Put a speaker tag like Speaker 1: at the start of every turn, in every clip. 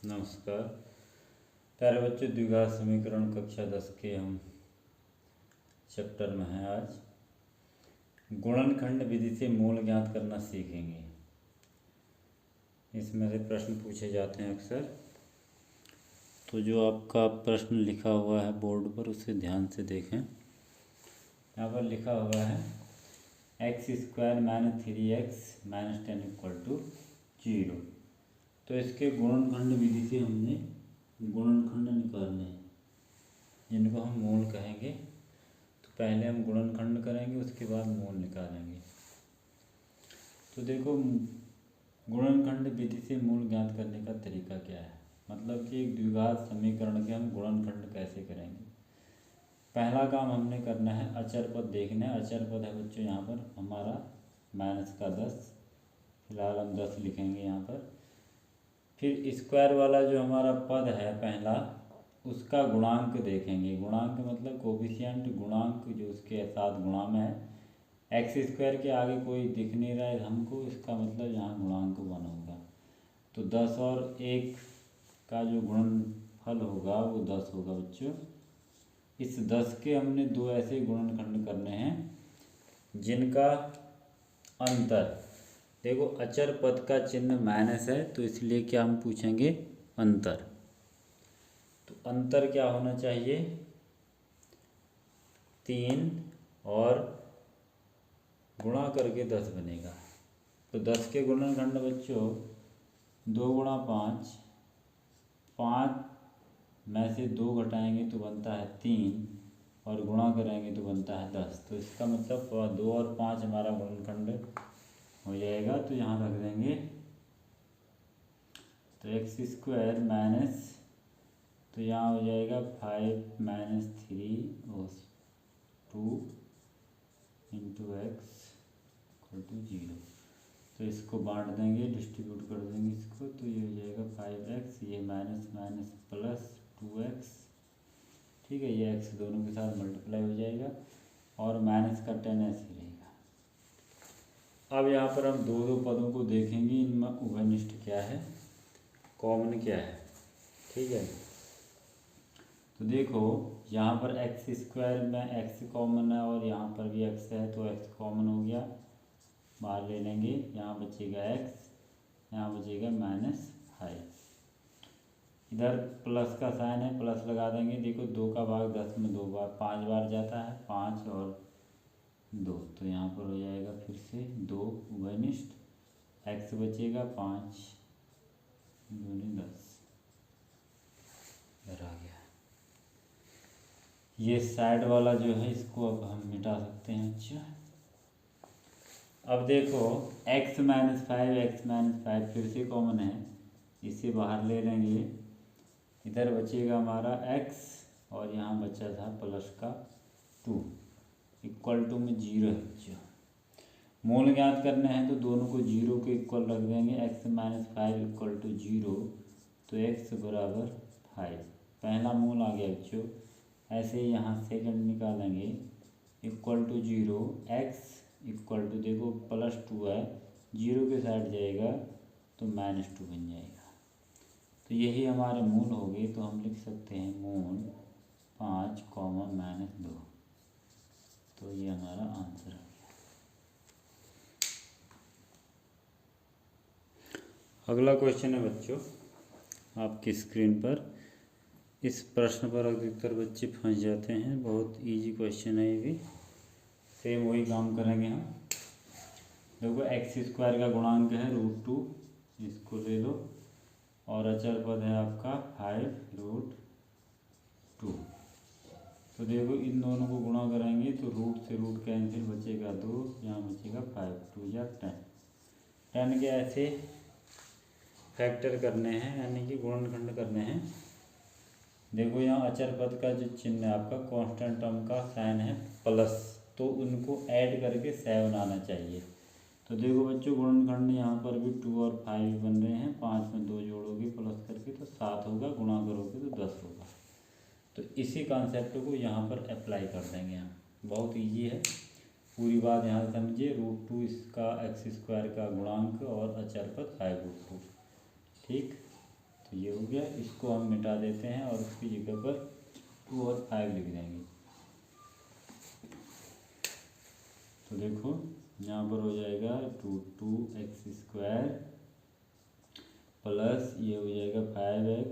Speaker 1: नमस्कार प्यारे बच्चों, द्विघात समीकरण कक्षा 10 के हम चैप्टर में हैं। आज गुणनखंड विधि से मूल ज्ञात करना सीखेंगे। इसमें से प्रश्न पूछे जाते हैं अक्सर। तो जो आपका प्रश्न लिखा हुआ है बोर्ड पर, उसे ध्यान से देखें। यहाँ पर लिखा हुआ है x² - 3x - 10 = 0। तो इसके गुणनखंड विधि से हमने गुणनखंड निकालने हैं, जिनको हम मूल कहेंगे। तो पहले हम गुणनखंड करेंगे, उसके बाद मूल निकालेंगे। तो देखो, गुणनखंड विधि से मूल ज्ञात करने का तरीका क्या है, मतलब कि एक द्विघात समीकरण के हम गुणनखंड कैसे करेंगे। पहला काम हमने करना है अचर पद देखना है। अचर पद है बच्चों यहाँ पर हमारा -10। फिलहाल हम 10 लिखेंगे यहाँ पर। फिर स्क्वायर वाला जो हमारा पद है पहला, उसका गुणांक देखेंगे। गुणांक मतलब कोफिशिएंट, गुणांक जो उसके साथ गुणा में है। x² के आगे कोई दिख नहीं रहा है हमको, इसका मतलब यहाँ गुणांक 1 होगा। तो 10 और 1 का जो गुणनफल होगा वो 10 होगा बच्चों। इस 10 के हमने दो ऐसे गुणनखंड करने हैं जिनका अंतर, देखो अचर पद का चिन्ह माइनस है, तो इसलिए क्या हम पूछेंगे, अंतर। तो अंतर क्या होना चाहिए, 3 और गुणा करके 10 बनेगा। तो 10 के गुणनखंड बच्चों 2 × 5, 5 में से 2 घटाएंगे तो बनता है 3, और गुणा करेंगे तो बनता है 10। तो इसका मतलब 2 और 5 हमारा गुणनखंड हो जाएगा। तो यहाँ रख देंगे। तो x² माइनस, तो यहाँ हो जाएगा 5 - 3 और 2 × x = 0। तो इसको बांट देंगे, डिस्ट्रीब्यूट कर देंगे इसको। तो ये हो जाएगा 5x, ये माइनस माइनस प्लस 2x, ठीक है। ये x दोनों के साथ मल्टीप्लाई हो जाएगा, और माइनस का 10 ऐसे रहेगा। अब यहाँ पर हम दो पदों को देखेंगे, इनमें उभयनिष्ठ क्या है, कॉमन क्या है, ठीक है। तो देखो यहाँ पर x² में x कॉमन है, और यहाँ पर भी x है, तो x कॉमन हो गया, बाहर ले लेंगे। यहाँ बचेगा x, यहाँ बचेगा -5। इधर प्लस का साइन है, प्लस लगा देंगे। देखो 2 का भाग 10 में 2 बार 5 बार जाता है, 5 और 2, तो यहाँ पर हो जाएगा फिर से 2 उभयनिष्ठ। x बचेगा 5 दूनी 10, इधर आ गया। ये साइड वाला जो है इसको अब हम मिटा सकते हैं। अच्छा, अब देखो x - 5, x - 5 फिर से कॉमन है, इसे बाहर ले लेंगे। इधर बचेगा हमारा x, और यहाँ बचा था प्लस का 2 = में 0 है बच्चों। मूल ज्ञात करने हैं तो दोनों को 0 के इक्वल रख देंगे। x - 5 = 0, तो x = 5, पहला मूल आ गया बच्चों। ऐसे ही यहाँ सेकंड निकालेंगे, =0, x = देखो +2 है, 0 के साइड जाएगा तो -2 बन जाएगा। तो यही हमारे मूल हो गए। तो हम लिख सकते हैं मूल 5, -2। तो ये हमारा आंसर है। अगला क्वेश्चन है बच्चों आपकी स्क्रीन पर। इस प्रश्न पर अधिकतर बच्चे फंस जाते हैं, बहुत इजी क्वेश्चन है ये भी। सेम वही काम करेंगे हम। देखो x² का गुणांक है √2, इसको ले लो, और अचर पद है आपका 5√2। तो देखो इन दोनों को गुणा करेंगे तो रूट से रूट कैंसिल, बचेगा 2, यहाँ बचेगा 5, 2 या 10। 10 के ऐसे फैक्टर करने हैं, यानी कि गुणनखंड करने हैं। देखो यहाँ अचर पद का जो चिन्ह है आपका, कांस्टेंट टर्म का साइन है प्लस, तो उनको ऐड करके 7 आना चाहिए। तो देखो बच्चों गुणनखंड यहाँ पर भी 2 और 5 बन रहे हैं। 5 में 2 जोड़ोगे प्लस करके तो 7 होगा, गुणा करोगे तो 10 होगा। तो इसी कॉन्सेप्ट को यहाँ पर अप्लाई कर देंगे हम। बहुत इजी है, पूरी बात यहाँ समझिए। √2 इसका x² का गुणांक, और अचर पद 5√2, ठीक। तो ये हो गया, इसको हम मिटा देते हैं और उसकी जगह पर 2 और 5 लिख देंगे। तो देखो यहाँ पर हो जाएगा 2x² प्लस ये हो जाएगा 5x।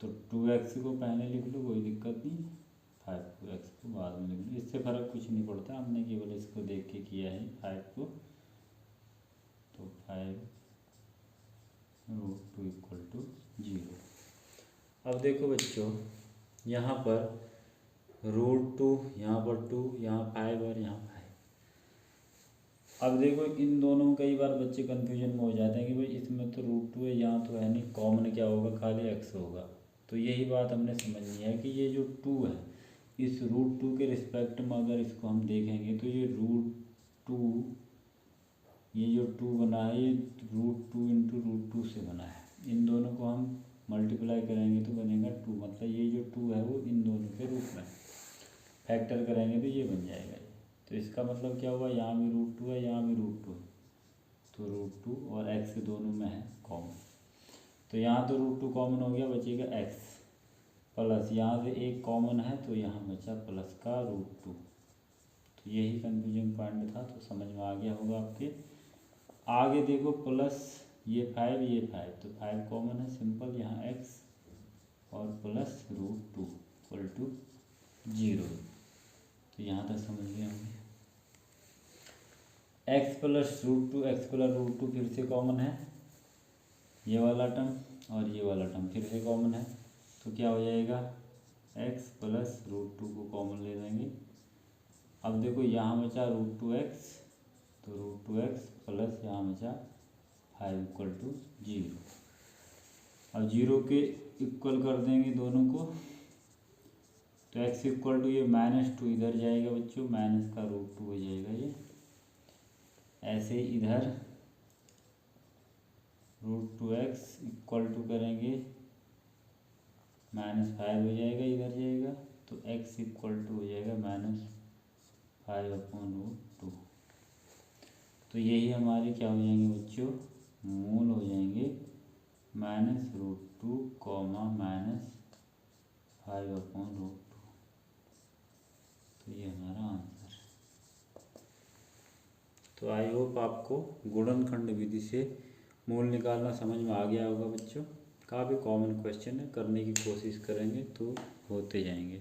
Speaker 1: तो 2x को पहले लिख लो, कोई दिक्कत नहीं, 5x को बाद में लिख लो, इससे फ़र्क कुछ नहीं पड़ता, हमने केवल इसको देख के किया है 5 को। तो 5√2 = 0। अब देखो बच्चों, यहाँ पर √2, यहाँ पर 2, यहाँ 5 और यहाँ 5। अब देखो इन दोनों में कई बार बच्चे कन्फ्यूजन में हो जाते हैं कि भाई इसमें तो √2 है, यहाँ तो है नहीं, कॉमन क्या होगा, खाली x होगा। तो यही बात हमने समझनी है कि ये जो 2 है, इस √2 के रिस्पेक्ट में अगर इसको हम देखेंगे तो ये √2, ये जो 2 बना है ये √2 × √2 से बना है। इन दोनों को हम मल्टीप्लाई करेंगे तो बनेगा 2, मतलब ये जो 2 है वो इन दोनों के रूप में फैक्टर करेंगे तो ये बन जाएगा। तो इसका मतलब क्या हुआ, यहाँ भी √2 है, यहाँ भी √2 है, तो √2 और x दोनों में है कॉमन। तो यहाँ तो √2 कॉमन हो गया, बचेगा x प्लस यहाँ से एक कॉमन है तो यहाँ बचा प्लस का √2। तो यही कन्फ्यूजन पॉइंट था, तो समझ में आ गया होगा आपके। आगे देखो प्लस ये 5, ये 5, तो 5 कॉमन है, सिंपल, यहाँ x और प्लस √2 = 0। तो यहाँ तक समझ गए होंगे। x प्लस √2 फिर से कॉमन है, ये वाला टर्म और ये वाला टर्म फिर से कॉमन है, तो क्या हो जाएगा, x प्लस √2 को कॉमन ले लेंगे। अब देखो यहाँ बचा √2x, तो √2x प्लस यहाँ बचा 5 = 0। अब 0 के इक्वल कर देंगे दोनों को, तो x = ये -2 इधर जाएगा बच्चों, माइनस का √2 हो जाएगा ये। ऐसे इधर √2x = करेंगे -5 हो जाएगा, इधर जाएगा, तो x = हो जाएगा -5/√2। तो यही हमारे क्या हो जाएंगे बच्चों, मूल हो जाएंगे -√2, -5/√2। तो ये हमारा आंसर। तो आई होप आपको गुणनखंड विधि से मूल निकालना समझ में आ गया होगा बच्चों। काफ़ी कॉमन क्वेश्चन है, करने की कोशिश करेंगे तो होते जाएंगे।